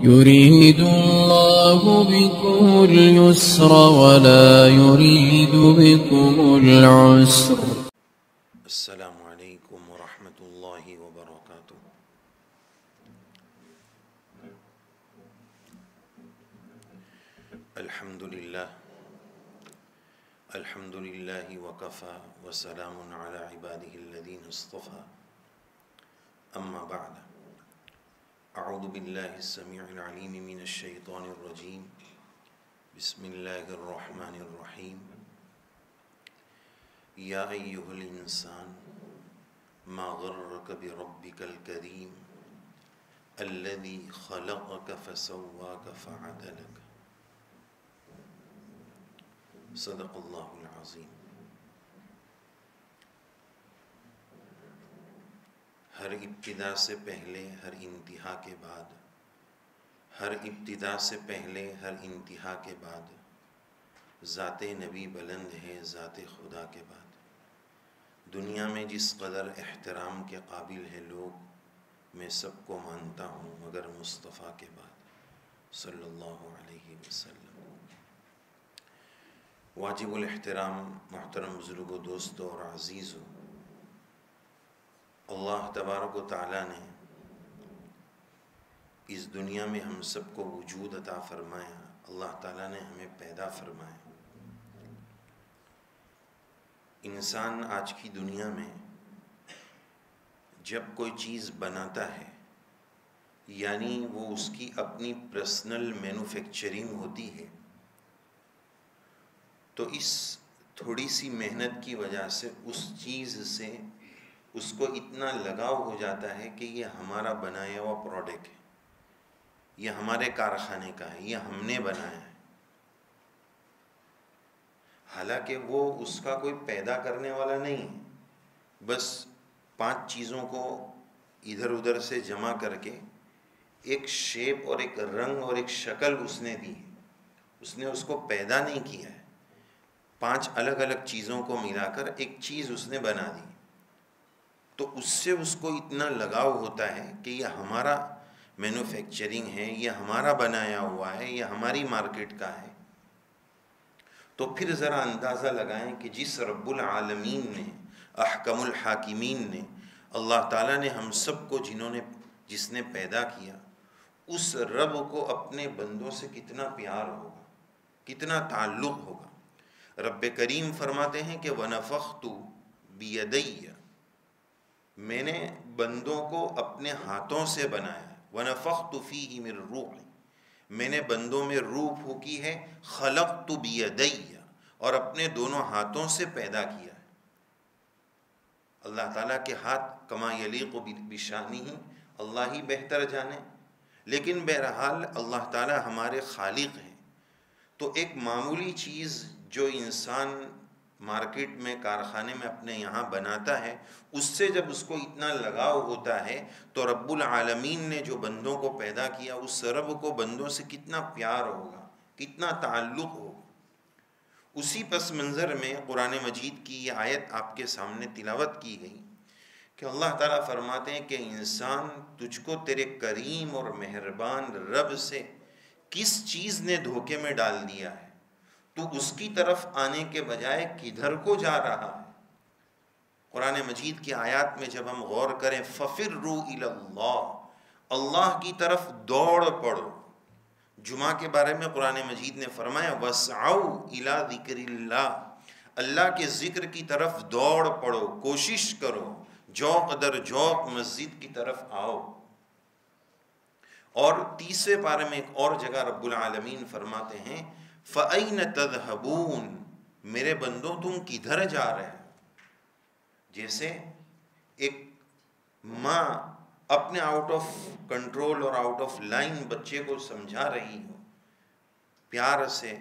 يريد الله بكم اليسر ولا يريد بكم العسر. السلام علیکم ورحمۃ اللہ وبرکاتہ۔ الحمد للہ وکفیٰ وسلام علی عبادہ الذین اصطفیٰ، اما بعد، اعوذ باللہ السمیع العلیم من الشیطان الرجیم، بسم اللہ الرحمن الرحیم۔ یا ایہا الانسان ما غرک بربک الکریم الذی خلقک فسواک فعدلک، صدق اللہ العظیم۔ ہر ابتدا سے پہلے ہر انتہا کے بعد، ہر ابتدا سے پہلے ہر انتہا کے بعد ذات نبی بلند ہے ذات خدا کے بعد۔ دنیا میں جس قدر احترام کے قابل ہے لوگ، میں سب کو مانتا ہوں مگر مصطفیٰ کے بعد صلی اللہ علیہ وسلم۔ واجب الاحترام محترم بزرگوں، دوستوں اور عزیزوں، اللہ تبارک و تعالیٰ نے اس دنیا میں ہم سب کو وجود عطا فرمایا، اللہ تعالیٰ نے ہمیں پیدا فرمایا۔ انسان آج کی دنیا میں جب کوئی چیز بناتا ہے، یعنی وہ اس کی اپنی پرسنل مینوفیکچرنگ ہوتی ہے، تو اس تھوڑی سی محنت کی وجہ سے اس چیز سے اس کو اتنا لگاؤ ہو جاتا ہے کہ یہ ہمارا بنایا ہوا پروڈکٹ ہے، یہ ہمارے کارخانے کا ہے، یہ ہم نے بنایا ہے، حالانکہ وہ اس کا کوئی پیدا کرنے والا نہیں ہے، بس 5 چیزوں کو ادھر ادھر سے جمع کر کے ایک شیپ اور ایک رنگ اور ایک شکل اس نے دی ہے، اس نے اس کو پیدا نہیں کیا ہے، 5 الگ الگ چیزوں کو ملا کر ایک چیز اس نے بنا دی، تو اس سے اس کو اتنا لگاؤ ہوتا ہے کہ یہ ہمارا مینوفیکچرنگ ہے، یہ ہمارا بنایا ہوا ہے، یہ ہماری مارکیٹ کا ہے۔ تو پھر ذرا اندازہ لگائیں کہ جس رب العالمین نے، احکم الحاکمین نے، اللہ تعالیٰ نے ہم سب کو جس نے پیدا کیا، اس رب کو اپنے بندوں سے کتنا پیار ہوگا، کتنا تعلق ہوگا۔ رب کریم فرماتے ہیں کہ وَنَفَخْتُ بِيَدَيَّ، میں نے بندوں کو اپنے ہاتھوں سے بنایا، وَنَفَخْتُ فِيهِ مِن رُوحِ، میں نے بندوں میں روح پھونکی ہے، خَلَقْتُ بِيَدَيَّ، اور اپنے دونوں ہاتھوں سے پیدا کیا ہے۔ اللہ تعالیٰ کے ہاتھ کما یلیق بشانہ، اللہ ہی بہتر جانے، لیکن بہرحال اللہ تعالیٰ ہمارے خالق ہیں۔ تو ایک معمولی چیز جو انسان مارکیٹ میں، کارخانے میں اپنے یہاں بناتا ہے، اس سے جب اس کو اتنا لگاؤ ہوتا ہے، تو رب العالمین نے جو بندوں کو پیدا کیا، اس رب کو بندوں سے کتنا پیار ہوگا، کتنا تعلق ہوگا۔ اسی پس منظر میں قرآن مجید کی یہ آیت آپ کے سامنے تلاوت کی گئی کہ اللہ تعالیٰ فرماتے ہیں کہ انسان، تجھ کو تیرے کریم اور مہربان رب سے کس چیز نے دھوکے میں ڈال دیا ہے، تو اس کی طرف آنے کے بجائے کدھر کو جا رہا ہے۔ قرآن مجید کی آیات میں جب ہم غور کریں، فَفِرُّوا إِلَى اللَّهِ، اللہ کی طرف دوڑ پڑو۔ جمعہ کے بارے میں قرآن مجید نے فرمایا وَاسْعَوْا إِلَى ذِكْرِ اللَّهِ، اللہ کے ذکر کی طرف دوڑ پڑو، کوشش کرو، جوق در جوق مسجد کی طرف آؤ۔ اور تیسرے پارے میں ایک اور جگہ رب العالمین فرماتے ہیں فَأَيْنَ تَذْهَبُونَ، میرے بندوں تم کدھر جا رہے ہو۔ جیسے ایک ماں اپنے آؤٹ آف کنٹرول اور آؤٹ آف لائن بچے کو سمجھا رہی ہو پیار سے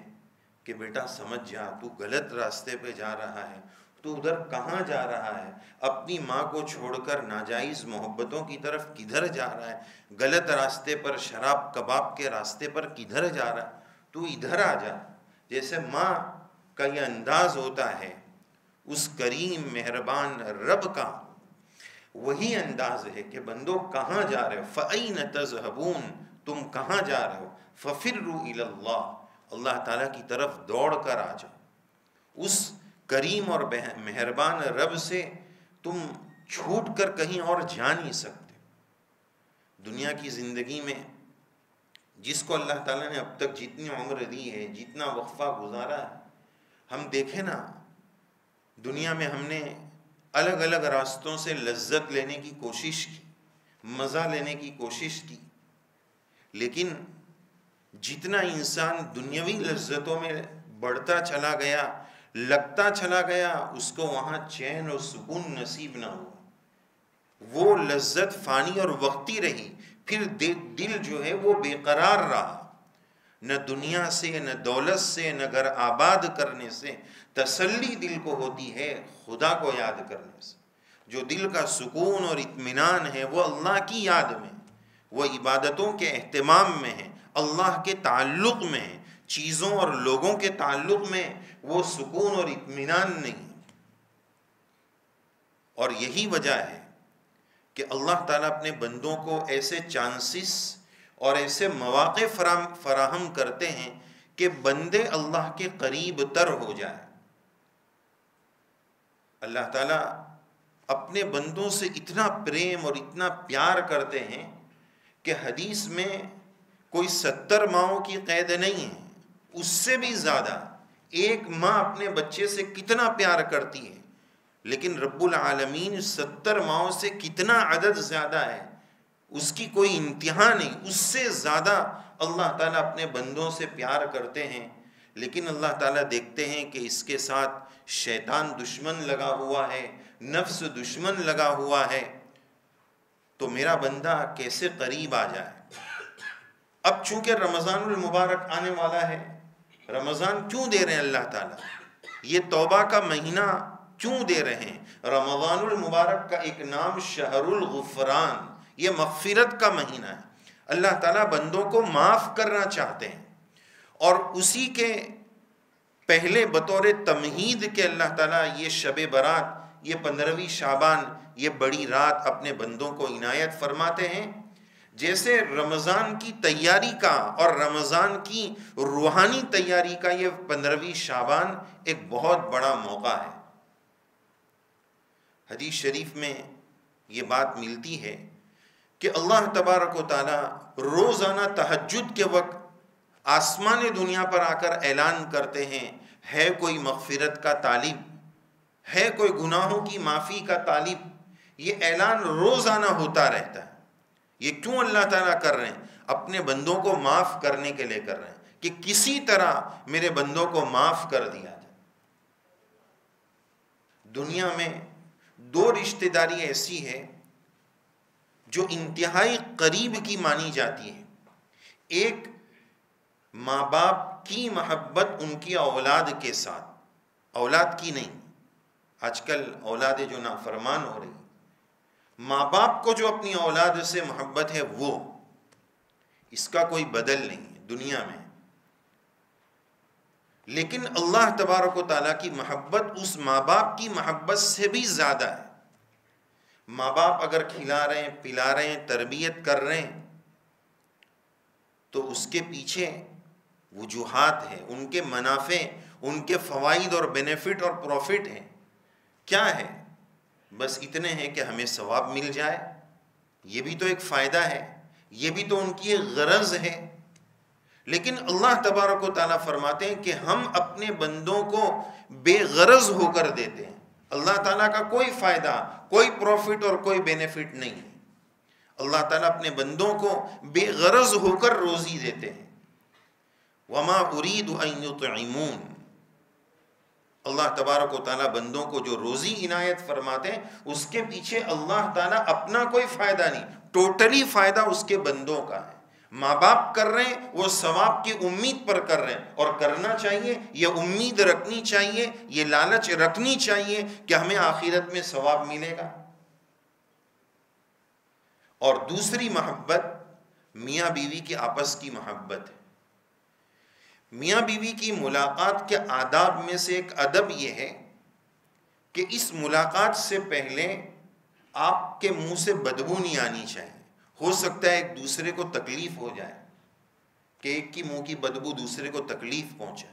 کہ بیٹا سمجھ جا، تو غلط راستے پہ جا رہا ہے، تو ادھر کہاں جا رہا ہے، اپنی ماں کو چھوڑ کر ناجائز محبتوں کی طرف کدھر جا رہا ہے، غلط راستے پر، شراب کباب کے راستے پر کدھر جا رہا ہے، تو ادھر آ جا۔ جیسے ماں کا یہ انداز ہوتا ہے اس کریم مہربان رب کا، وہی انداز ہے کہ بندو کہاں جا رہے ہو، فَأَيْنَ تَذْهَبُونَ، تم کہاں جا رہے ہو؟ ففروا الی اللہ، اللہ تعالیٰ کی طرف دوڑ کر آ جاؤ. اس کریم اور مہربان رب سے تم چھوٹ کر کہیں اور جا نہیں سکتے. دنیا کی زندگی میں جس کو اللہ تعالیٰ نے اب تک جتنی عمر دی ہے، جتنا وقفہ گزارا ہے، ہم دیکھیں نا، دنیا میں ہم نے الگ الگ راستوں سے لذت لینے کی کوشش کی، مزہ لینے کی کوشش کی، لیکن جتنا انسان دنیاوی لذتوں میں بڑھتا چلا گیا، لگتا چلا گیا، اس کو وہاں چین اور سکون نصیب نہ ہوا. وہ لذت فانی اور وقتی رہی، پھر دل جو ہے وہ بے قرار رہا. نہ دنیا سے، نہ دولت سے، نہ گھر آباد کرنے سے تسلی دل کو ہوتی ہے، خدا کو یاد کرنے سے. جو دل کا سکون اور اطمینان ہے وہ اللہ کی یاد میں، وہ عبادتوں کے اہتمام میں ہے، اللہ کے تعلق میں ہے. چیزوں اور لوگوں کے تعلق میں وہ سکون اور اطمینان نہیں. اور یہی وجہ ہے کہ اللہ تعالیٰ اپنے بندوں کو ایسے چانسز اور ایسے مواقع فراہم کرتے ہیں کہ بندے اللہ کے قریب تر ہو جائے. اللہ تعالیٰ اپنے بندوں سے اتنا پریم اور اتنا پیار کرتے ہیں کہ حدیث میں کوئی 70 ماہوں کی قید نہیں ہے، اس سے بھی زیادہ. ایک ماں اپنے بچے سے کتنا پیار کرتی ہے، لیکن رب العالمین 70 ماہوں سے کتنا عدد زیادہ ہے، اس کی کوئی انتہا نہیں. اس سے زیادہ اللہ تعالیٰ اپنے بندوں سے پیار کرتے ہیں. لیکن اللہ تعالیٰ دیکھتے ہیں کہ اس کے ساتھ شیطان دشمن لگا ہوا ہے، نفس دشمن لگا ہوا ہے، تو میرا بندہ کیسے قریب آ جائے. اب چونکہ رمضان المبارک آنے والا ہے، رمضان کیوں دے رہے ہیں اللہ تعالیٰ؟ یہ توبہ کا مہینہ کیوں دے رہے ہیں؟ رمضان المبارک کا ایک نام شہر الغفران، یہ مغفرت کا مہینہ ہے. اللہ تعالیٰ بندوں کو معاف کرنا چاہتے ہیں، اور اسی کے پہلے بطور تمہید کے اللہ تعالیٰ یہ شب برات، یہ 15ویں شعبان، یہ بڑی رات اپنے بندوں کو عنایت فرماتے ہیں. جیسے رمضان کی تیاری کا اور رمضان کی روحانی تیاری کا یہ 15ویں شعبان ایک بہت بڑا موقع ہے. حدیث شریف میں یہ بات ملتی ہے کہ اللہ تبارک و تعالی روزانہ تہجد کے وقت آسمان دنیا پر آ کر اعلان کرتے ہیں، ہے کوئی مغفرت کا طالب، ہے کوئی گناہوں کی معافی کا طالب. یہ اعلان روزانہ ہوتا رہتا ہے. یہ کیوں اللہ تعالیٰ کر رہے ہیں؟ اپنے بندوں کو معاف کرنے کے لیے کر رہے ہیں کہ کسی طرح میرے بندوں کو معاف کر دیا جائے. دنیا میں 2 رشتہ داری ایسی ہے جو انتہائی قریب کی مانی جاتی ہے. ایک ماں باپ کی محبت ان کی اولاد کے ساتھ، اولاد کی نہیں. آج کل اولادیں جو نافرمان ہو رہی، ماں باپ کو جو اپنی اولاد سے محبت ہے وہ، اس کا کوئی بدل نہیں ہے دنیا میں. لیکن اللہ تبارک و تعالیٰ کی محبت اس ماں باپ کی محبت سے بھی زیادہ ہے. ماں باپ اگر کھلا رہے ہیں، پلا رہے ہیں، تربیت کر رہے ہیں، تو اس کے پیچھے وجوہات ہیں، ان کے منافع، ان کے فوائد اور بینیفٹ اور پروفٹ ہیں. کیا ہے؟ بس اتنے ہیں کہ ہمیں ثواب مل جائے، یہ بھی تو ایک فائدہ ہے، یہ بھی تو ان کی ایک غرض ہے. لیکن اللہ تبارک و تعالیٰ فرماتے ہیں کہ ہم اپنے بندوں کو بے غرض ہو کر دیتے ہیں. اللہ تعالیٰ کا کوئی فائدہ، کوئی پروفٹ اور کوئی بینیفٹ نہیں ہے. اللہ تعالیٰ اپنے بندوں کو بے غرض ہو کر روزی دیتے ہیں. وما اريد ان يطعمون. اللہ تبارک و تعالیٰ بندوں کو جو روزی عنایت فرماتے ہیں، اس کے پیچھے اللہ تعالیٰ اپنا کوئی فائدہ نہیں، ٹوٹلی فائدہ اس کے بندوں کا ہے. ماں باپ کر رہے ہیں وہ ثواب کی امید پر کر رہے ہیں، اور کرنا چاہیے، یہ امید رکھنی چاہیے، یہ لالچ رکھنی چاہیے کہ ہمیں آخرت میں ثواب ملے گا. اور دوسری محبت میاں بیوی کے آپس کی محبت ہے. میاں بیوی کی ملاقات کے آداب میں سے ایک ادب یہ ہے کہ اس ملاقات سے پہلے آپ کے منہ سے بدبو نہیں آنی چاہیے، ہو سکتا ہے ایک دوسرے کو تکلیف ہو جائے کہ ایک کی منہ کی بدبو دوسرے کو تکلیف پہنچائے،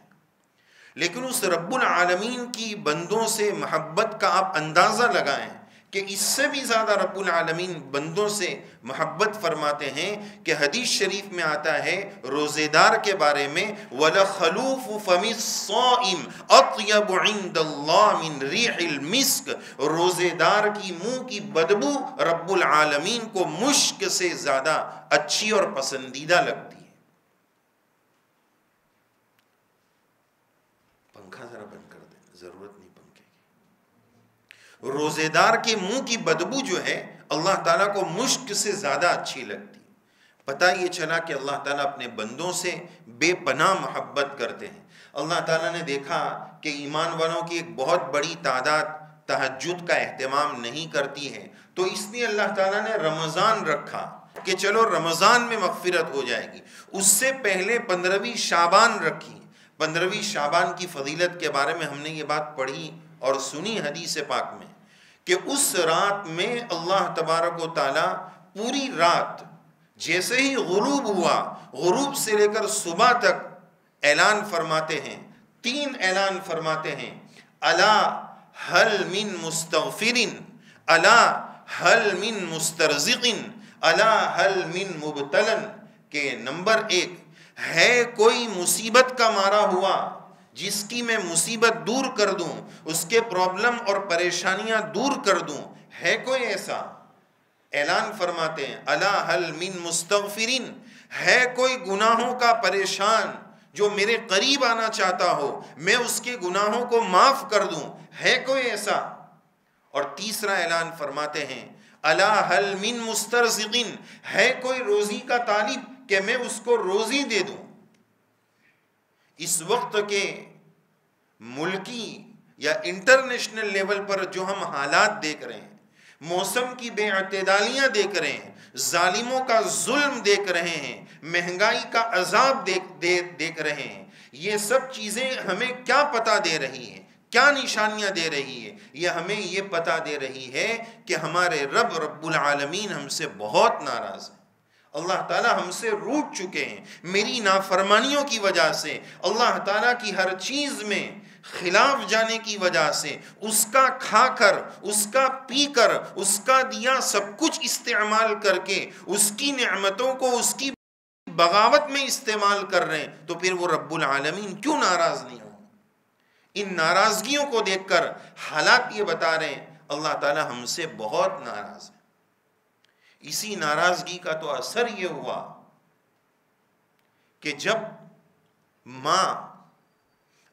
لیکن اس رب العالمین کی بندوں سے محبت کا آپ اندازہ لگائیں کہ اس سے بھی زیادہ رب العالمین بندوں سے محبت فرماتے ہیں کہ حدیث شریف میں آتا ہے روزے دار کے بارے میں وَلَخَلُوفُ فَمِ الصَّائِمِ أَطْيَبُ عِنْدَ اللَّهِ مِنْ رِيحِ الْمِسْكِ، روزے دار کی منہ کی بدبو رب العالمین کو مشک سے زیادہ اچھی اور پسندیدہ لگتی ہے۔ پنکھا ذرا بند کر دیں، ضرورت نہیں پنکھے کی۔ روزے دار کے منہ کی بدبو جو ہے اللہ تعالیٰ کو مشک سے زیادہ اچھی لگتی ہے۔ پتہ یہ چلا کہ اللہ تعالیٰ اپنے بندوں سے بے پناہ محبت کرتے ہیں۔ اللہ تعالیٰ نے دیکھا کہ ایمان والوں کی ایک بہت بڑی تعداد تہجد کا اہتمام نہیں کرتی ہے، تو اس لیے اللہ تعالیٰ نے رمضان رکھا کہ چلو رمضان میں مغفرت ہو جائے گی۔ اس سے پہلے 15ویں شعبان رکھی۔ 15ویں شعبان کی فضیلت کے بارے میں ہم نے یہ بات پڑھی اور سنی حدیث پاک میں کہ اس رات میں اللہ تبارک و تعالیٰ پوری رات جیسے ہی غروب ہوا، غروب سے لے کر صبح تک اعلان فرماتے ہیں، 3 اعلان فرماتے ہیں، الا هل من مستغفر، الا هل من مسترزق، الا هل من مبتلا، کہ نمبر 1 ہے کوئی مصیبت کا مارا ہوا جس کی میں مصیبت دور کر دوں، اس کے پرابلم اور پریشانیاں دور کر دوں، ہے کوئی ایسا؟ اعلان فرماتے ہیں الا هل من مستغفرین، ہے کوئی گناہوں کا پریشان جو میرے قریب آنا چاہتا ہو، میں اس کے گناہوں کو معاف کر دوں، ہے کوئی ایسا؟ اور تیسرا اعلان فرماتے ہیں الا هل من مسترزقین، ہے کوئی روزی کا طالب کہ میں اس کو روزی دے دوں۔ اس وقت کے ملکی یا انٹرنیشنل لیول پر جو ہم حالات دیکھ رہے ہیں، موسم کی بے اعتدالیاں دیکھ رہے ہیں، ظالموں کا ظلم دیکھ رہے ہیں، مہنگائی کا عذاب دیکھ رہے ہیں، یہ سب چیزیں ہمیں کیا پتہ دے رہی ہیں، کیا نشانیاں دے رہی ہے؟ یہ ہمیں یہ پتہ دے رہی ہے کہ ہمارے رب العالمین ہم سے بہت ناراض ہیں۔ اللہ تعالیٰ ہم سے روٹھ چکے ہیں میری نافرمانیوں کی وجہ سے، اللہ تعالیٰ کی ہر چیز میں خلاف جانے کی وجہ سے، اس کا کھا کر، اس کا پی کر، اس کا دیا سب کچھ استعمال کر کے اس کی نعمتوں کو اس کی بغاوت میں استعمال کر رہے ہیں، تو پھر وہ رب العالمین کیوں ناراض نہیں ہو؟ ان ناراضگیوں کو دیکھ کر حالات یہ بتا رہے ہیں اللہ تعالیٰ ہم سے بہت ناراض ہے۔ اسی ناراضگی کا تو اثر یہ ہوا کہ جب ماں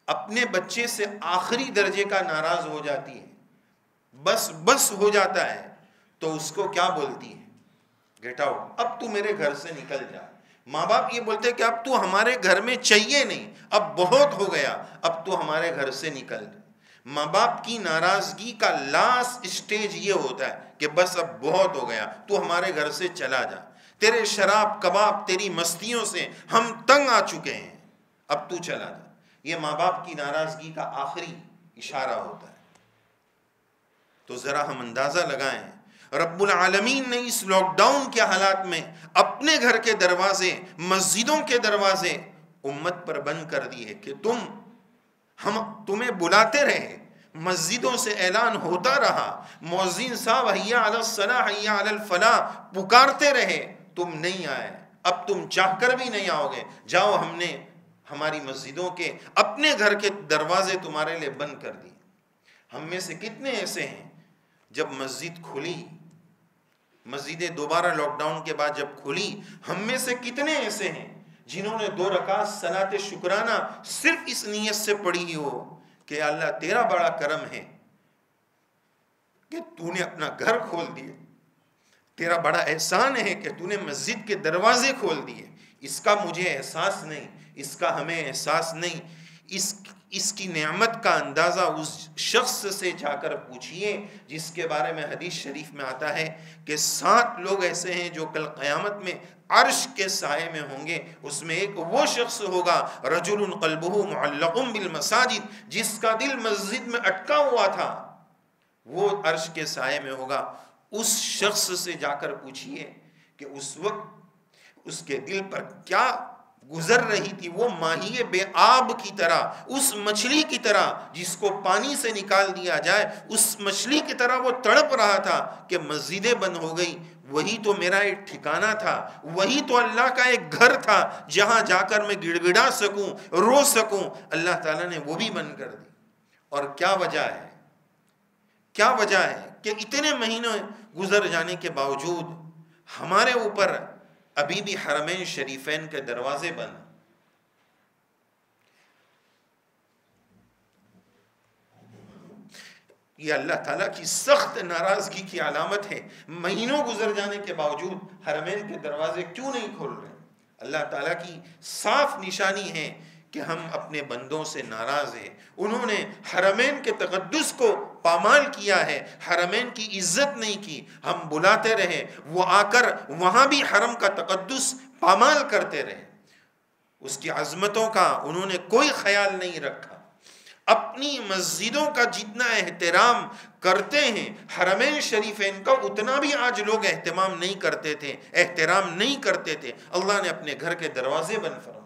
اپنے بچے سے آخری درجے کا ناراض ہو جاتی ہے، بس ہو جاتا ہے، تو اس کو کیا بولتی ہے؟ گیٹ آؤٹ، اب تو میرے گھر سے نکل جا۔ ماں باپ یہ بولتے کہ اب تو ہمارے گھر میں چاہیے نہیں، اب بہت ہو گیا، اب تو ہمارے گھر سے نکل جا۔ ماں باپ کی ناراضگی کا لاسٹ اسٹیج یہ ہوتا ہے کہ بس اب بہت ہو گیا، تو ہمارے گھر سے چلا جا، تیرے شراب کباب تیری مستیوں سے ہم تنگ آ چکے ہیں، اب تو چلا جا۔ یہ ماں باپ کی ناراضگی کا آخری اشارہ ہوتا ہے۔ تو ذرا ہم اندازہ لگائیں، رب العالمین نے اس لاک ڈاؤن کے حالات میں اپنے گھر کے دروازے، مسجدوں کے دروازے امت پر بند کر دیے کہ ہم تمہیں بلاتے رہے، مسجدوں سے اعلان ہوتا رہا، مؤذن صاحب حیا علی الصلاح حیا علی الفلاح پکارتے رہے، تم نہیں آئے، اب تم چاہ کر بھی نہیں آؤ گے، جاؤ، ہم نے ہماری مسجدوں کے اپنے گھر کے دروازے تمہارے لیے بند کر دیے۔ ہم میں سے کتنے ایسے ہیں جب مسجد کھلی، مسجدیں دوبارہ لاک ڈاؤن کے بعد جب کھلی، ہم میں سے کتنے ایسے ہیں جنہوں نے 2 رکعت صلاۃ شکرانہ صرف اس نیت سے پڑھی ہو کہ اللہ تیرا بڑا کرم ہے کہ تو نے اپنا گھر کھول دیے، تیرا بڑا احسان ہے کہ تو نے مسجد کے دروازے کھول دیے، اس کا مجھے احساس نہیں، اس کا ہمیں احساس نہیں۔ اس کی نعمت کا اندازہ اس شخص سے جا کر پوچھئے جس کے بارے میں حدیث شریف میں آتا ہے کہ 7 لوگ ایسے ہیں جو کل قیامت میں عرش کے سائے میں ہوں گے، اس میں ایک وہ شخص ہوگا رجل قلبہ معلق بالمساجد، جس کا دل مسجد میں اٹکا ہوا تھا، وہ عرش کے سائے میں ہوگا۔ اس شخص سے جا کر پوچھئے کہ اس وقت اس کے دل پر کیا گزر رہی تھی. وہ ماہی بے آب کی طرح، اس مچھلی کی طرح جس کو پانی سے نکال دیا جائے، اس مچھلی کی طرح وہ تڑپ رہا تھا کہ مسجدیں بند ہو گئی. وہی تو میرا ایک ٹھکانہ تھا، وہی تو اللہ کا ایک گھر تھا جہاں جا کر میں گڑ گڑا سکوں، رو سکوں. اللہ تعالیٰ نے وہ بھی بند کر دی. اور کیا وجہ ہے؟ کیا وجہ ہے کہ اتنے مہینے گزر جانے کے باوجود ہمارے اوپر ابھی بھی حرمین شریفین کے دروازے بند؟ یہ اللہ تعالیٰ کی سخت ناراضگی کی علامت ہے. مہینوں گزر جانے کے باوجود حرمین کے دروازے کیوں نہیں کھول رہے؟ اللہ تعالیٰ کی صاف نشانی ہے کہ ہم اپنے بندوں سے ناراض ہیں. انہوں نے حرمین کے تقدس کو پامال کیا ہے، حرمین کی عزت نہیں کی. ہم بلاتے رہے، وہ آ کر وہاں بھی حرم کا تقدس پامال کرتے رہے. اس کی عظمتوں کا انہوں نے کوئی خیال نہیں رکھا. اپنی مسجدوں کا جتنا احترام کرتے ہیں حرمین شریفین کا اتنا بھی آج لوگ اہتمام نہیں کرتے تھے، احترام نہیں کرتے تھے. اللہ نے اپنے گھر کے دروازے بند فرمائے.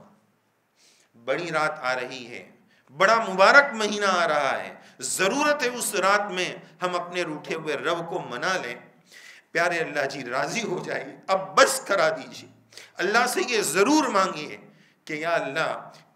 بڑی رات آ رہی ہے، بڑا مبارک مہینہ آ رہا ہے. ضرورت ہے اس رات میں ہم اپنے روٹھے ہوئے رب کو منا لیں. پیارے اللہ جی راضی ہو جائیے، اب بس کرا دیجیے. اللہ سے یہ ضرور مانگیے کہ یا اللہ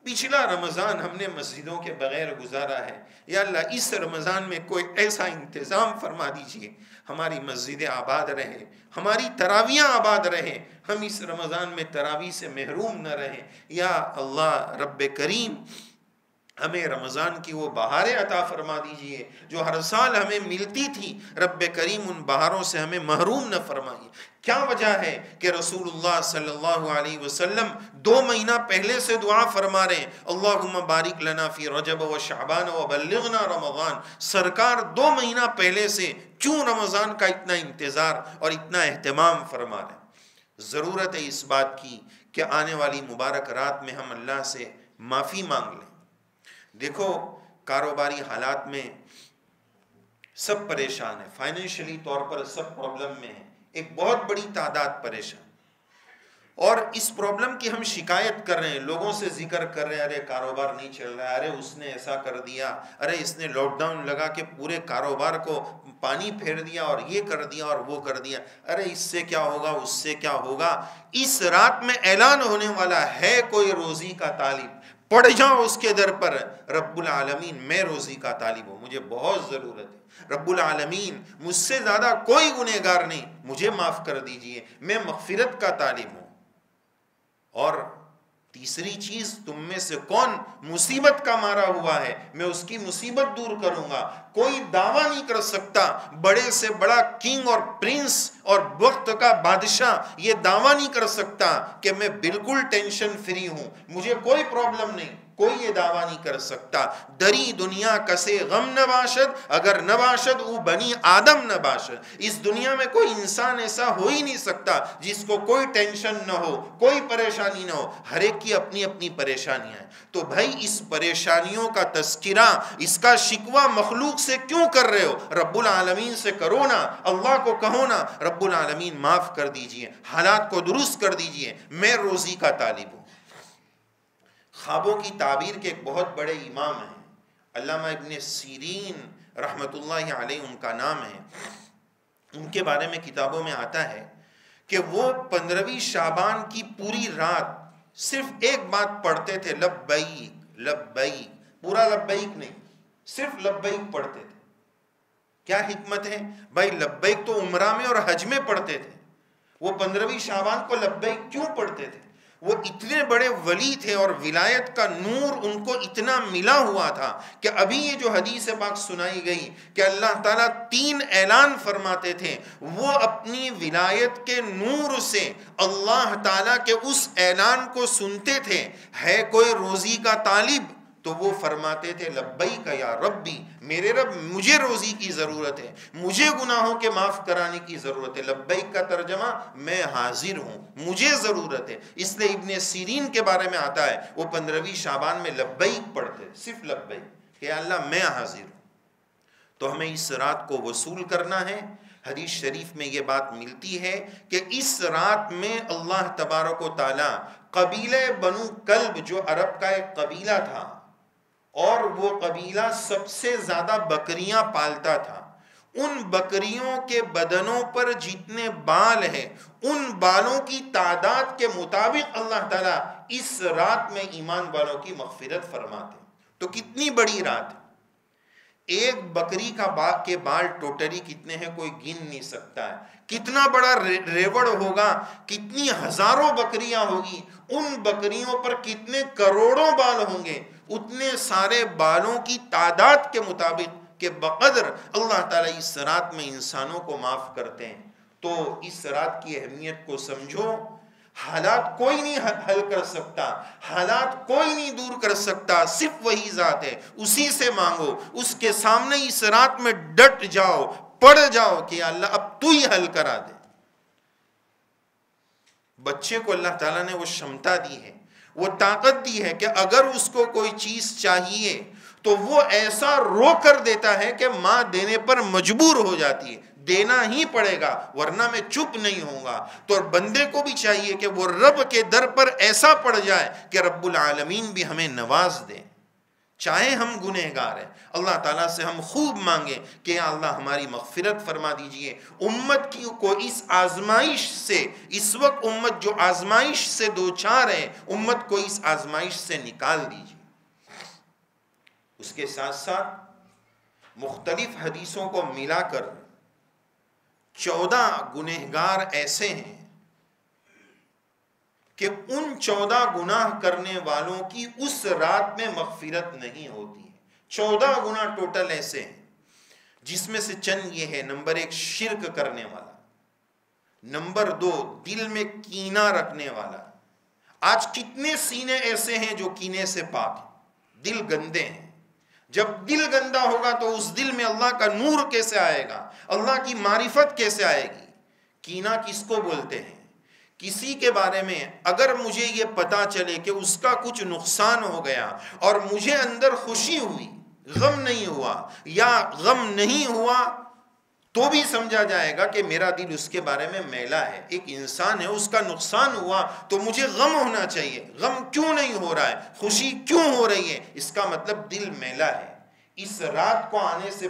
پچھلا رمضان ہم نے مسجدوں کے بغیر گزارا ہے، یا اللہ اس رمضان میں کوئی ایسا انتظام فرما دیجیے ہماری مسجدیں آباد رہیں، ہماری تراویاں آباد رہیں، ہم اس رمضان میں تراویح سے محروم نہ رہیں. یا اللہ رب کریم ہمیں رمضان کی وہ بہاریں عطا فرما دیجئے جو ہر سال ہمیں ملتی تھی. رب کریم ان بہاروں سے ہمیں محروم نہ فرمائیے. کیا وجہ ہے کہ رسول اللہ صلی اللہ علیہ وسلم 2 مہینہ پہلے سے دعا فرما رہے ہیں اللہم بارک لنا فی رجب و شعبان و بلغنا رمضان. سرکار 2 مہینہ پہلے سے کیوں رمضان کا اتنا انتظار اور اتنا اہتمام فرما رہے ہیں؟ ضرورت ہے اس بات کی کہ آنے والی مبارک رات میں ہم اللہ سے معافی مانگ لیں. دیکھو کاروباری حالات میں سب پریشان ہیں، فائنینشلی طور پر سب پرابلم میں ہیں. ایک بہت بڑی تعداد پریشان، اور اس پرابلم کی ہم شکایت کر رہے ہیں، لوگوں سے ذکر کر رہے ہیں ارے کاروبار نہیں چل رہا ہے، ارے اس نے ایسا کر دیا، ارے اس نے لاک ڈاؤن لگا کے پورے کاروبار کو پانی پھیر دیا اور یہ کر دیا اور وہ کر دیا، ارے اس سے کیا ہوگا اس سے کیا ہوگا. اس رات میں اعلان ہونے والا ہے کوئی روزی کا طالب، پڑ جاؤ اس کے در پر. رب العالمین میں روزی کا طالب ہوں، مجھے بہت ضرورت ہے. رب العالمین مجھ سے زیادہ کوئی گنہگار نہیں، مجھے معاف کر دیجئے، میں مغفرت کا طالب ہوں. اور تیسری چیز، تم میں سے کون مصیبت کا مارا ہوا ہے، میں اس کی مصیبت دور کروں گا. کوئی دعویٰ نہیں کر سکتا، بڑے سے بڑا کنگ اور پرنس اور وقت کا بادشاہ یہ دعویٰ نہیں کر سکتا کہ میں بالکل ٹینشن فری ہوں، مجھے کوئی پرابلم نہیں. کوئی یہ دعویٰ نہیں کر سکتا. دری دنیا کسے غم نہ باشد، اگر نہ باشد او بنی آدم نہ باشد. اس دنیا میں کوئی انسان ایسا ہو ہی نہیں سکتا جس کو کوئی ٹینشن نہ ہو، کوئی پریشانی نہ ہو. ہر ایک کی اپنی اپنی پریشانیاں ہیں. تو بھائی اس پریشانیوں کا تذکرہ، اس کا شکوہ مخلوق سے کیوں کر رہے ہو؟ رب العالمین سے کرو نا، اللہ کو کہو نا رب العالمین معاف کر دیجئے، حالات کو درست کر دیجئے، میں روزی کا طالب ہوں. خوابوں کی تعبیر کے ایک بہت بڑے امام ہیں، علامہ ابن سیرین رحمۃ اللہ علیہ ان کا نام ہے. ان کے بارے میں کتابوں میں آتا ہے کہ وہ 15ویں شعبان کی پوری رات صرف ایک بات پڑھتے تھے، لبیک لبیک. پورا لبیک نہیں، صرف لبیک پڑھتے تھے. کیا حکمت ہے بھائی؟ لبیک تو عمرہ میں اور حج میں پڑھتے تھے، وہ 15ویں شعبان کو لبیک کیوں پڑھتے تھے؟ وہ اتنے بڑے ولی تھے اور ولایت کا نور ان کو اتنا ملا ہوا تھا کہ ابھی یہ جو حدیث پاک سنائی گئی کہ اللہ تعالیٰ 3 اعلان فرماتے تھے، وہ اپنی ولایت کے نور سے اللہ تعالیٰ کے اس اعلان کو سنتے تھے. ہے کوئی روزی کا طالب؟ تو وہ فرماتے تھے لبیک یا ربی، میرے رب مجھے روزی کی ضرورت ہے، مجھے گناہوں کے معاف کرانے کی ضرورت ہے. لبیک کا ترجمہ میں حاضر ہوں، مجھے ضرورت ہے. اس لیے ابن سیرین کے بارے میں آتا ہے وہ 15ویں شعبان میں لبیک پڑھتے، صرف لبیک کہ اللہ میں حاضر ہوں. تو ہمیں اس رات کو وصول کرنا ہے، حدیث شریف میں یہ بات ملتی ہے کہ اس رات میں اللہ تبارک و تعالی قبیلہ بنو کلب جو عرب کا ایک قبیلہ تھا اور وہ قبیلہ سب سے زیادہ بکریاں پالتا تھا، ان بکریوں کے بدنوں پر جتنے بال ہیں ان بالوں کی تعداد کے مطابق اللہ تعالیٰ اس رات میں ایمان والوں کی مغفرت فرماتے ہیں۔ تو کتنی بڑی رات ہے، ایک بکری کے بال ٹوٹلی کتنے ہیں کوئی گن نہیں سکتا ہے، کتنا بڑا ریوڑ ہوگا، کتنی ہزاروں بکریاں ہوگی، ان بکریوں پر کتنے کروڑوں بال ہوں گے، اتنے سارے بالوں کی تعداد کے مطابق کہ بقدر اللہ تعالیٰ اس رات میں انسانوں کو معاف کرتے ہیں۔ تو اس رات کی اہمیت کو سمجھو، حالات کوئی نہیں حل کر سکتا، حالات کوئی نہیں دور کر سکتا، صرف وہی ذات ہے، اسی سے مانگو، اس کے سامنے اس رات میں ڈٹ جاؤ، پڑ جاؤ کہ اللہ اب تو ہی حل کرا دے۔ بچے کو اللہ تعالیٰ نے وہ شمتا دی ہے، وہ طاقت دی ہے کہ اگر اس کو کوئی چیز چاہیے تو وہ ایسا رو کر دیتا ہے کہ ماں دینے پر مجبور ہو جاتی ہے، دینا ہی پڑے گا ورنہ میں چپ نہیں ہوں گا۔ تو بندے کو بھی چاہیے کہ وہ رب کے در پر ایسا پڑ جائے کہ رب العالمین بھی ہمیں نواز دے، چاہے ہم گنہگار ہیں، اللہ تعالیٰ سے ہم خوب مانگیں کہ یا اللہ ہماری مغفرت فرما دیجئے، امت کی کو اس آزمائش سے، اس وقت امت جو آزمائش سے دوچار ہے، امت کو اس آزمائش سے نکال دیجئے۔ اس کے ساتھ ساتھ مختلف حدیثوں کو ملا کر 14 گنہگار ایسے ہیں کہ ان 14 گناہ کرنے والوں کی اس رات میں مغفرت نہیں ہوتی ہے۔ 14 گناہ ٹوٹل ایسے ہیں جس میں سے چند یہ ہے، نمبر 1 شرک کرنے والا، نمبر 2 دل میں کینہ رکھنے والا۔ آج کتنے سینے ایسے ہیں جو کینے سے پاک ہیں، دل گندے ہیں۔ جب دل گندا ہوگا تو اس دل میں اللہ کا نور کیسے آئے گا، اللہ کی معرفت کیسے آئے گی؟ کینہ کس کو بولتے ہیں؟ کسی کے بارے میں اگر مجھے یہ پتا چلے کہ اس کا کچھ نقصان ہو گیا اور مجھے اندر خوشی ہوئی، غم نہیں ہوا، یا غم نہیں ہوا تو بھی سمجھا جائے گا کہ میرا دل اس کے بارے میں میلا ہے۔ ایک انسان ہے، اس کا نقصان ہوا تو مجھے غم ہونا چاہیے، غم کیوں نہیں ہو رہا ہے، خوشی کیوں ہو رہی ہے؟ اس کا مطلب دل میلا ہے۔ اس رات کو آنے سے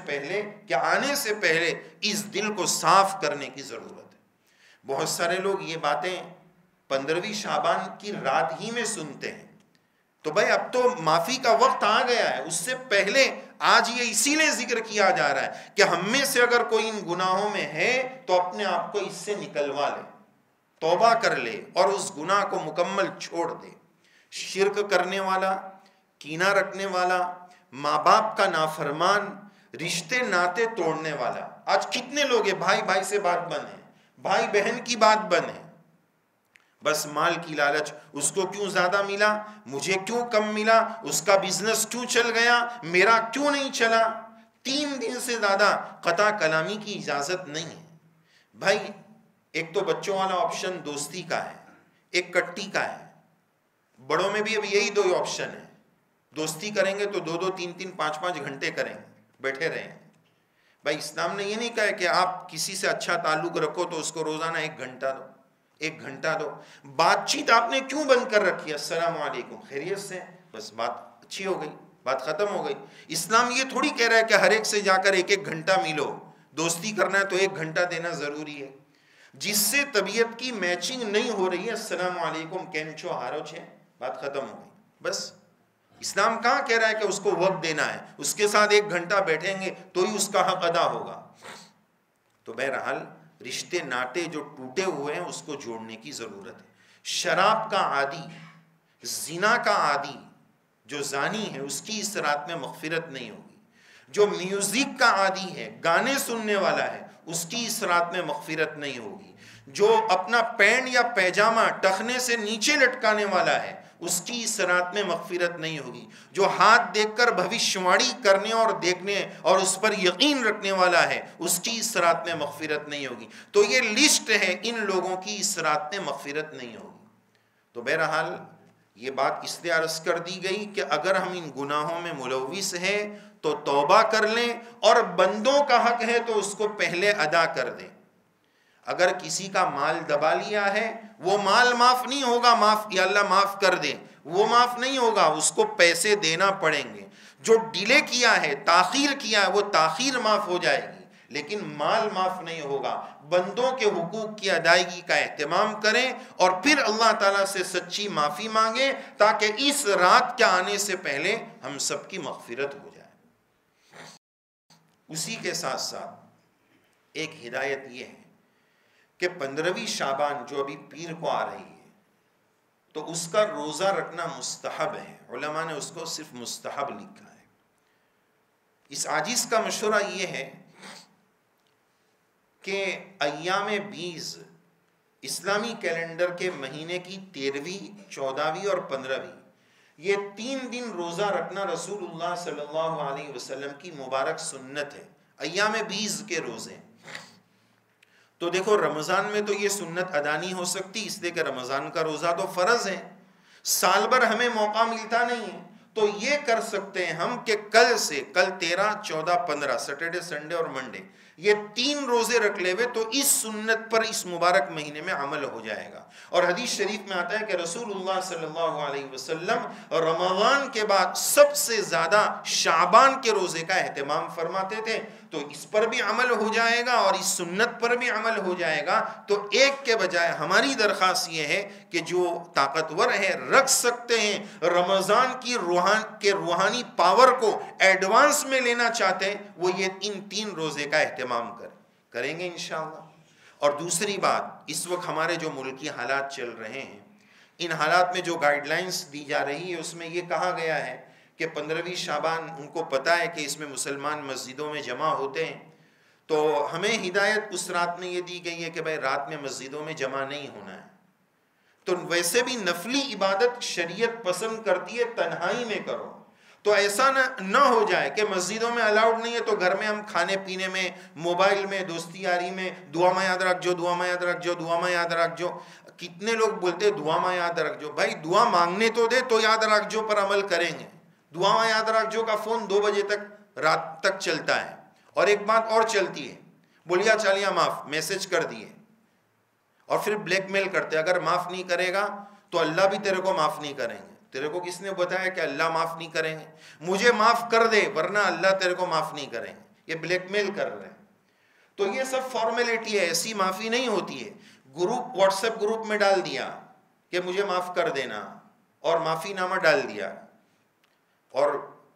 پہلے اس دل کو صاف کرنے کی ضرورت ہے۔ بہت سارے لوگ یہ باتیں 15ویں شعبان کی رات ہی میں سنتے ہیں، تو بھائی اب تو معافی کا وقت آ گیا ہے، اس سے پہلے آج یہ اسی لیے ذکر کیا جا رہا ہے کہ ہم میں سے اگر کوئی ان گناہوں میں ہے تو اپنے آپ کو اس سے نکلوا لے، توبہ کر لے اور اس گناہ کو مکمل چھوڑ دے۔ شرک کرنے والا، کینہ رکھنے والا، ماں باپ کا نافرمان، رشتے ناتے توڑنے والا۔ آج کتنے لوگ ہیں بھائی بھائی سے بات بند ہے، بھائی بہن کی بات بند ہے، بس مال کی لالچ، اس کو کیوں زیادہ ملا، مجھے کیوں کم ملا، اس کا بزنس کیوں چل گیا، میرا کیوں نہیں چلا۔ 3 دن سے زیادہ قطع کلامی کی اجازت نہیں ہے۔ بھائی ایک تو بچوں والا آپشن دوستی کا ہے، ایک کٹی کا ہے، بڑوں میں بھی اب یہی 2 آپشن ہیں، دوستی کریں گے تو 2-2 3-3 5-5 گھنٹے کریں گے، بیٹھے رہیں۔ بھائی اسلام نے یہ نہیں کہا کہ آپ کسی سے اچھا تعلق رکھو تو اس کو روزانہ 1 گھنٹہ دو، 1 گھنٹہ دو۔ بات چیت آپ نے کیوں بند کر رکھی ہے؟ السلام علیکم، خیریت سے، بس بات اچھی ہو گئی، بات ختم ہو گئی۔ اسلام یہ تھوڑی کہہ رہا ہے کہ ہر ایک سے جا کر 1-1 گھنٹہ ملو، دوستی کرنا ہے تو 1 گھنٹہ دینا ضروری ہے۔ جس سے طبیعت کی میچنگ نہیں ہو رہی ہے، السلام علیکم، کیم چھو، ہارو چھے، بات ختم ہو گئی، بس۔ اسلام کہاں کہہ رہا ہے کہ اس کو وقت دینا ہے، اس کے ساتھ 1 گھنٹہ بیٹھیں گے تو ہی اس کا حق ادا ہوگا۔ تو بہرحال رشتے ناطے جو ٹوٹے ہوئے ہیں اس کو جوڑنے کی ضرورت ہے۔ شراب کا عادی، زنا کا عادی جو زانی ہے اس کی اس رات میں مغفرت نہیں ہوگی۔ جو میوزک کا عادی ہے، گانے سننے والا ہے، اس کی اس رات میں مغفرت نہیں ہوگی۔ جو اپنا پینٹ یا پیجامہ ٹخنے سے نیچے لٹکانے والا ہے اس کی اس رات میں مغفرت نہیں ہوگی۔ جو ہاتھ دیکھ کر بھوشیواڑی کرنے اور دیکھنے اور اس پر یقین رکھنے والا ہے اس کی اس رات میں مغفرت نہیں ہوگی۔ تو یہ لسٹ ہے ان لوگوں کی اس رات میں مغفرت نہیں ہوگی۔ تو بہرحال یہ بات اس لیے عرض کر دی گئی کہ اگر ہم ان گناہوں میں ملوث ہیں تو توبہ کر لیں، اور بندوں کا حق ہے تو اس کو پہلے ادا کر دیں۔ اگر کسی کا مال دبا لیا ہے، وہ مال معاف نہیں ہوگا، یا اللہ معاف کر دیں، وہ معاف نہیں ہوگا، اس کو پیسے دینا پڑیں گے۔ جو ڈیلے کیا ہے، تاخیر کیا ہے، وہ تاخیر معاف ہو جائے گی، لیکن مال معاف نہیں ہوگا۔ بندوں کے حقوق کی ادائیگی کا اہتمام کریں اور پھر اللہ تعالیٰ سے سچی معافی مانگیں، تاکہ اس رات کے آنے سے پہلے ہم سب کی مغفرت ہو جائے۔ اسی کے ساتھ ساتھ ایک ہدایت یہ ہے کہ 15ویں شعبان جو ابھی پیر کو آ رہی ہے، تو اس کا روزہ رکھنا مستحب ہے۔ علماء نے اس کو صرف مستحب لکھا ہے۔ اس عاجز کا مشورہ یہ ہے کہ ایام 20 اسلامی کیلنڈر کے مہینے کی 13ویں، 14ویں اور 15ویں، یہ 3 دن روزہ رکھنا رسول اللہ صلی اللہ علیہ وسلم کی مبارک سنت ہے۔ ایام 20 کے روزے، تو دیکھو رمضان میں تو یہ سنت ادا نہیں ہو سکتی، اس لیے کہ رمضان کا روزہ تو فرض ہے، سال بھر ہمیں موقع ملتا نہیں ہے۔ تو یہ کر سکتے ہیں ہم کہ کل 13، 14، 15 سیٹرڈے، سنڈے اور منڈے، یہ 3 روزے رکھ لے ہوئے، تو اس سنت پر اس مبارک مہینے میں عمل ہو جائے گا۔ اور حدیث شریف میں آتا ہے کہ رسول اللہ صلی اللہ علیہ وسلم رمضان کے بعد سب سے زیادہ شعبان کے روزے کا اہتمام فرماتے تھے، تو اس پر بھی عمل ہو جائے گا اور اس سنت پر بھی عمل ہو جائے گا۔ تو ایک کے بجائے ہماری درخواست یہ ہے کہ جو طاقتور ہیں رکھ سکتے ہیں، رمضان کی روحانی پاور کو ایڈوانس میں لینا چاہتے ہیں، وہ یہ ان 3 روزے کا اہتمام کریں گے انشاءاللہ۔ اور دوسری بات، اس وقت ہمارے جو ملکی حالات چل رہے ہیں، ان حالات میں جو گائیڈ لائنز دی جا رہی ہے، اس میں یہ کہا گیا ہے کہ 15ویں شعبان ان کو پتہ ہے کہ اس میں مسلمان مسجدوں میں جمع ہوتے ہیں، تو ہمیں ہدایت اس رات میں یہ دی گئی ہے کہ بھائی رات میں مسجدوں میں جمع نہیں ہونا ہے۔ تو ویسے بھی نفلی عبادت شریعت پسند کرتی ہے تنہائی میں کرو، تو ایسا نہ ہو جائے کہ مسجدوں میں الاؤڈ نہیں ہے تو گھر میں ہم کھانے پینے میں، موبائل میں، دوستی یاری میں دعا میں یاد رکھ جو، دعا میں یاد رکھ جو، دعا میں یاد رکھ جو۔ کتنے لوگ بولتے دعا میں یاد رکھ جو، بھائی دعا مانگنے تو دے تو یاد رکھ جو پر عمل کریں گے۔ دعا میں یاد رکھ جو کا فون 2 بجے تک رات تک چلتا ہے، اور ایک بات اور چلتی ہے، بولیا چالیا معاف میسج کر دیے، اور پھر بلیک میل کرتے اگر معاف نہیں کرے گا تو اللہ بھی تیرے کو معاف نہیں کریں گے۔ تیرے کو کس نے بتایا کہ اللہ معاف نہیں کریں گے؟ مجھے معاف کر دے ورنہ اللہ تیرے کو معاف نہیں کریں گے۔ یہ بلیک میل کر رہے ہیں۔ تو یہ سب فارمیلٹی ہے، ایسی معافی نہیں ہوتی ہے۔ گروپ واٹس ایپ گروپ میں ڈال دیا کہ مجھے معاف کر دینا، اور معافی نامہ ڈال دیا، اور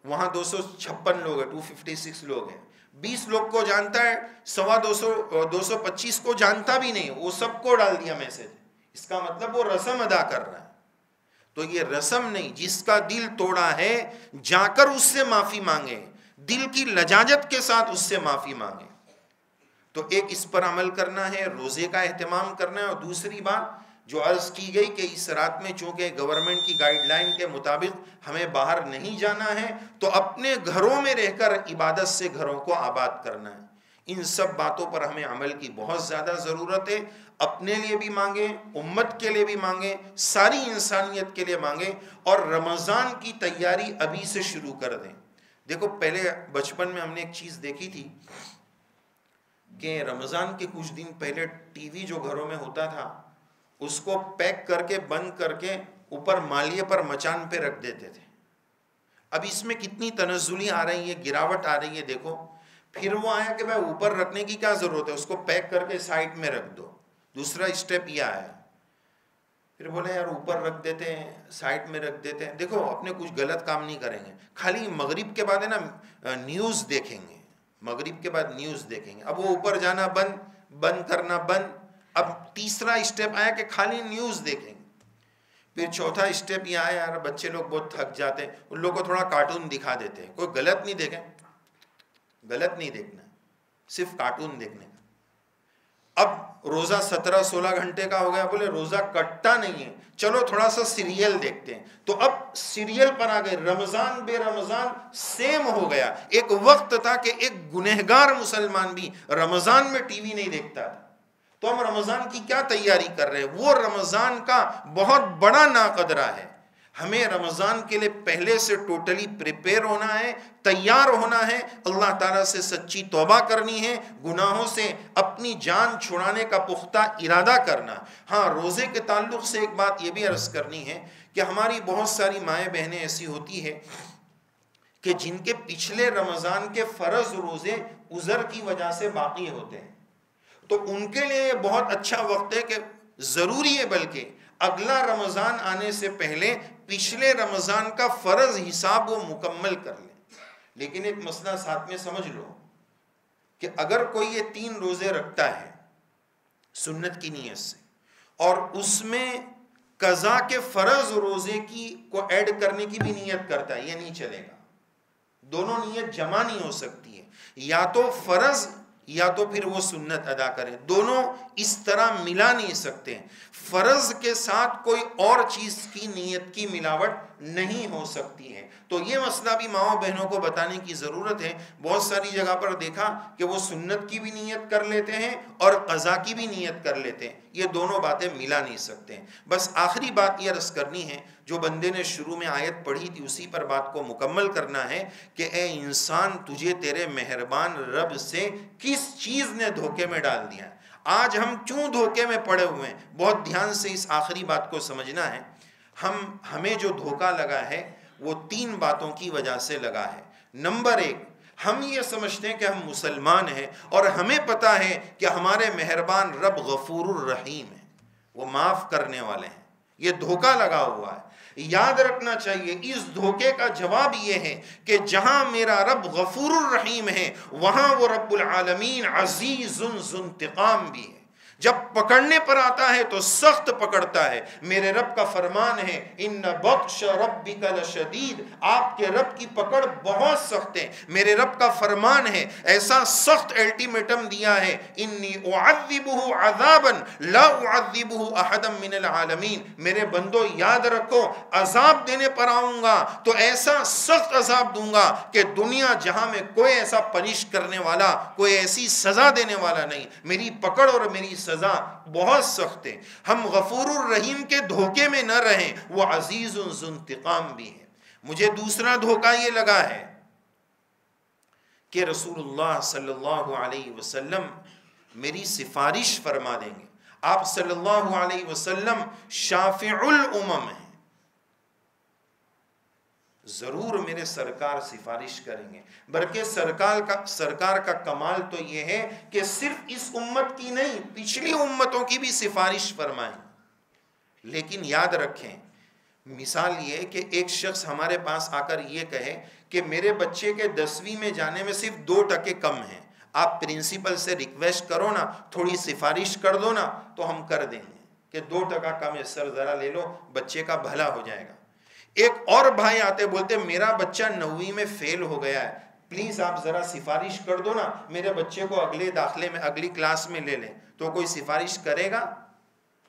وہاں 256 لوگ ہیں، 256 لوگ ہیں، 20 لوگ کو جانتا ہے، 225 کو جانتا بھی نہیں، وہ سب کو ڈال دیا میسج۔ اس کا مطلب وہ رسم ادا کر رہا ہے۔ تو یہ رسم نہیں، جس کا دل توڑا ہے جا کر اس سے معافی مانگے، دل کی لجاجت کے ساتھ اس سے معافی مانگے۔ تو ایک اس پر عمل کرنا ہے، روزے کا اہتمام کرنا ہے، اور دوسری بات جو عرض کی گئی کہ اس رات میں چونکہ گورنمنٹ کی گائیڈ لائن کے مطابق ہمیں باہر نہیں جانا ہے، تو اپنے گھروں میں رہ کر عبادت سے گھروں کو آباد کرنا ہے۔ ان سب باتوں پر ہمیں عمل کی بہت زیادہ ضرورت ہے۔ اپنے لیے بھی مانگیں، امت کے لیے بھی مانگیں، ساری انسانیت کے لیے مانگیں، اور رمضان کی تیاری ابھی سے شروع کر دیں۔ دیکھو پہلے بچپن میں ہم نے ایک چیز دیکھی تھی کہ رمضان کے کچھ دن پہلے ٹی وی جو گھروں میں ہوتا تھا اس کو پیک کر کے بند کر کے اوپر مالیے پر مچان پہ رکھ دیتے تھے۔ اب اس میں کتنی تنزلی آ رہی ہے، گراوٹ آ رہی ہے۔ دیکھو پھر وہ آیا کہ بھائی اوپر رکھنے کی کیا ضرورت ہے، اس کو پیک کر کے سائڈ میں رکھ دو۔ دوسرا اسٹیپ یہ آیا، پھر بولے یار اوپر رکھ دیتے ہیں، سائڈ میں رکھ دیتے ہیں۔ دیکھو اپنے کچھ غلط کام نہیں کریں گے، خالی مغرب کے بعد ہے نا نیوز دیکھیں گے، مغرب کے بعد نیوز دیکھیں گے۔ اب وہ اوپر جانا بند کرنا بند۔ اب تیسرا اسٹیپ آیا کہ خالی نیوز دیکھیں گے۔ پھر چوتھا اسٹیپ یہ آیا یار بچے لوگ بہت تھک جاتے ہیں، ان لوگ کو تھوڑا کارٹون دکھا دیتے ہیں۔ کوئی غلط نہیں دیکھیں، غلط نہیں دیکھنا، صرف کارٹون دیکھنے کا۔ اب روزہ 17-16 گھنٹے کا ہو گیا، بولے روزہ کٹتا نہیں ہے، چلو تھوڑا سا سیریل دیکھتے ہیں۔ تو اب سیریل پر آ گئے، رمضان بے رمضان سیم ہو گیا۔ ایک وقت تھا کہ ایک گنہگار مسلمان بھی رمضان میں ٹی وی نہیں دیکھتا تھا۔ تو ہم رمضان کی کیا تیاری کر رہے ہیں؟ وہ رمضان کا بہت بڑا ناقدرہ ہے۔ ہمیں رمضان کے لیے پہلے سے ٹوٹلی پریپیئر ہونا ہے، تیار ہونا ہے، اللہ تعالیٰ سے سچی توبہ کرنی ہے، گناہوں سے اپنی جان چھڑانے کا پختہ ارادہ کرنا۔ ہاں، روزے کے تعلق سے ایک بات یہ بھی عرض کرنی ہے کہ ہماری بہت ساری مائیں بہنیں ایسی ہوتی ہے کہ جن کے پچھلے رمضان کے فرض روزے عذر کی وجہ سے باقی ہوتے ہیں، تو ان کے لیے بہت اچھا وقت ہے کہ ضروری ہے بلکہ اگلا رمضان آنے سے پہلے پچھلے رمضان کا فرض حساب وہ مکمل کر لیں۔ لیکن ایک مسئلہ ساتھ میں سمجھ لو کہ اگر کوئی یہ 3 روزے رکھتا ہے سنت کی نیت سے اور اس میں قضا کے فرض روزے کو ایڈ کرنے کی بھی نیت کرتا ہے، یہ نہیں چلے گا۔ دونوں نیت جمع نہیں ہو سکتی ہے، یا تو فرض یا تو پھر وہ سنت ادا کرے، دونوں اس طرح ملا نہیں سکتے۔ فرض کے ساتھ کوئی اور چیز کی نیت کی ملاوٹ نہیں ہو سکتی ہے۔ تو یہ مسئلہ بھی ماؤں بہنوں کو بتانے کی ضرورت ہے۔ بہت ساری جگہ پر دیکھا کہ وہ سنت کی بھی نیت کر لیتے ہیں اور قضا کی بھی نیت کر لیتے ہیں، یہ دونوں باتیں ملا نہیں سکتے ہیں۔ بس آخری بات یہ عرض کرنی ہے، جو بندے نے شروع میں آیت پڑھی تھی اسی پر بات کو مکمل کرنا ہے کہ اے انسان، تجھے تیرے مہربان رب سے کس چیز نے دھوکے میں ڈال دیا ہے؟ آج ہم کیوں دھوکے میں پڑے ہوئے ہیں؟ بہت دھیان سے اس آخری بات کو سمجھنا ہے۔ ہمیں جو دھوکہ لگا ہے وہ 3 باتوں کی وجہ سے لگا ہے۔ نمبر 1، ہم یہ سمجھتے ہیں کہ ہم مسلمان ہیں اور ہمیں پتا ہے کہ ہمارے مہربان رب غفور الرحیم ہیں، وہ معاف کرنے والے ہیں۔ یہ دھوکہ لگا ہوا ہے۔ یاد رکھنا چاہیے اس دھوکے کا جواب یہ ہے کہ جہاں میرا رب غفور الرحیم ہے وہاں وہ رب العالمین عزیز ذو انتقام بھی ہے۔ جب پکڑنے پر آتا ہے تو سخت پکڑتا ہے۔ میرے رب کا فرمان ہے ان بطش ربک لشدید، آپ کے رب کی پکڑ بہت سخت ہے۔ میرے رب کا فرمان ہے، ایسا سخت الٹیمیٹم دیا ہے، انی اعذبہ عذابا لا اعذبہ احدا من العالمین، میرے بندو یاد رکھو عذاب دینے پر آؤں گا تو ایسا سخت عذاب دوں گا کہ دنیا جہاں میں کوئی ایسا پنش کرنے والا، کوئی ایسی سزا دینے والا نہیں۔ میری پکڑ اور میری سزا بہت سخت ہے۔ ہم غفور الرحیم کے دھوکے میں نہ رہیں، وہ عزیز ذو انتقام بھی ہے۔ مجھے دوسرا دھوکہ یہ لگا ہے کہ رسول اللہ صلی اللہ علیہ وسلم میری سفارش فرما دیں گے۔ آپ صلی اللہ علیہ وسلم شافع الامم ہیں، ضرور میرے سرکار سفارش کریں گے۔ بلکہ سرکار کا کمال تو یہ ہے کہ صرف اس امت کی نہیں، پچھلی امتوں کی بھی سفارش فرمائیں۔ لیکن یاد رکھیں، مثال یہ کہ ایک شخص ہمارے پاس آ کر یہ کہے کہ میرے بچے کے 10ویں میں جانے میں صرف 2% کم ہیں، آپ پرنسپل سے ریکویسٹ کرو نا، تھوڑی سفارش کر دو نا تو ہم کر دیں گے کہ 2% کم ہے سر، ذرا لے لو، بچے کا بھلا ہو جائے گا۔ ایک اور بھائی آتے بولتے میرا بچہ 9ویں میں فیل ہو گیا ہے، پلیز آپ ذرا سفارش کر دو نا، میرے بچے کو اگلے داخلے میں اگلی کلاس میں لے لیں۔ تو کوئی سفارش کرے گا؟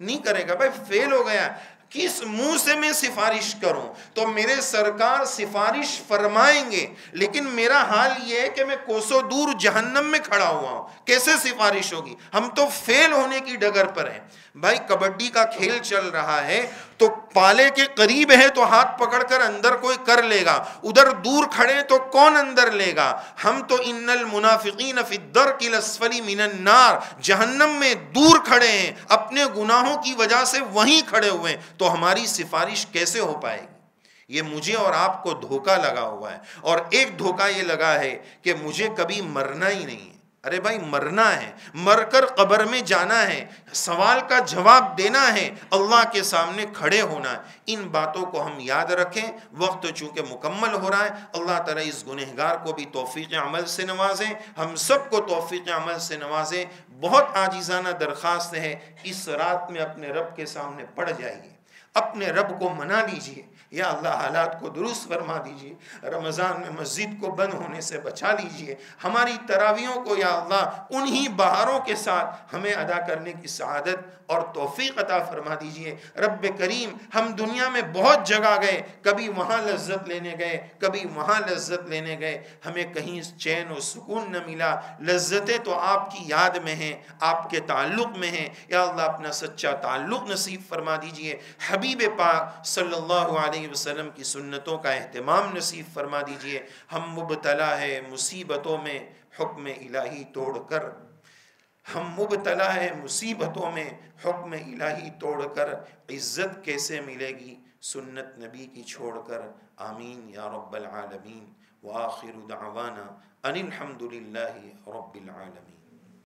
نہیں کرے گا۔ بھائی فیل ہو گیا، کس منہ سے میں سفارش کروں؟ تو میرے سرکار سفارش فرمائیں گے، لیکن میرا حال یہ ہے کہ میں کوسوں دور جہنم میں کھڑا ہوا ہوں، کیسے سفارش ہوگی؟ ہم تو فیل ہونے کی ڈگر پر ہیں۔ بھائی کبڈی کا کھیل چل رہا ہے تو پالے کے قریب ہے تو ہاتھ پکڑ کر اندر کوئی کر لے گا، ادھر دور کھڑے تو کون اندر لے گا؟ ہم تو ان المنافقین فی الدرک الاسفل من النار، جہنم میں دور کھڑے ہیں، اپنے گناہوں کی وجہ سے وہیں کھڑے ہوئے ہیں، تو ہماری سفارش کیسے ہو پائے گی؟ یہ مجھے اور آپ کو دھوکہ لگا ہوا ہے۔ اور ایک دھوکہ یہ لگا ہے کہ مجھے کبھی مرنا ہی نہیں ہے۔ ارے بھائی مرنا ہے، مر کر قبر میں جانا ہے، سوال کا جواب دینا ہے، اللہ کے سامنے کھڑے ہونا ہے۔ ان باتوں کو ہم یاد رکھیں۔ وقت چونکہ مکمل ہو رہا ہے، اللہ تعالیٰ اس گنہگار کو بھی توفیق عمل سے نوازیں، ہم سب کو توفیق عمل سے نوازیں۔ بہت عاجزانہ درخواست ہے، اس رات میں اپنے رب کے سامنے پڑ جائیے، اپنے رب کو منا لیجئے، یا اللہ حالات کو درست فرما دیجئے، رمضان میں مسجد کو بند ہونے سے بچا لیجئے، ہماری تراویحوں کو یا اللہ انہی بہاروں کے ساتھ ہمیں ادا کرنے کی سعادت اور توفیق عطا فرما دیجئے۔ رب کریم، ہم دنیا میں بہت جگہ گئے، کبھی وہاں لذت لینے گئے، کبھی وہاں لذت لینے گئے، ہمیں کہیں چین و سکون نہ ملا۔ لذتیں تو آپ کی یاد میں ہیں، آپ کے تعلق میں ہیں، یا اللہ اپنا سچا تعلق نصیب فرما دیجئے۔ حبیب پاک صلی اللہ علیہ وسلم کی سنتوں کا اہتمام نصیب فرما دیجئے۔ ہم مبتلا ہے مصیبتوں میں حکم الہی توڑ کر، ہم مبتلا ہے مصیبتوں میں حکم الہی توڑ کر، عزت کیسے ملے گی سنت نبی کی چھوڑ کر۔ آمین یا رب العالمین۔ وآخر دعوانا ان الحمد للہ رب العالمین۔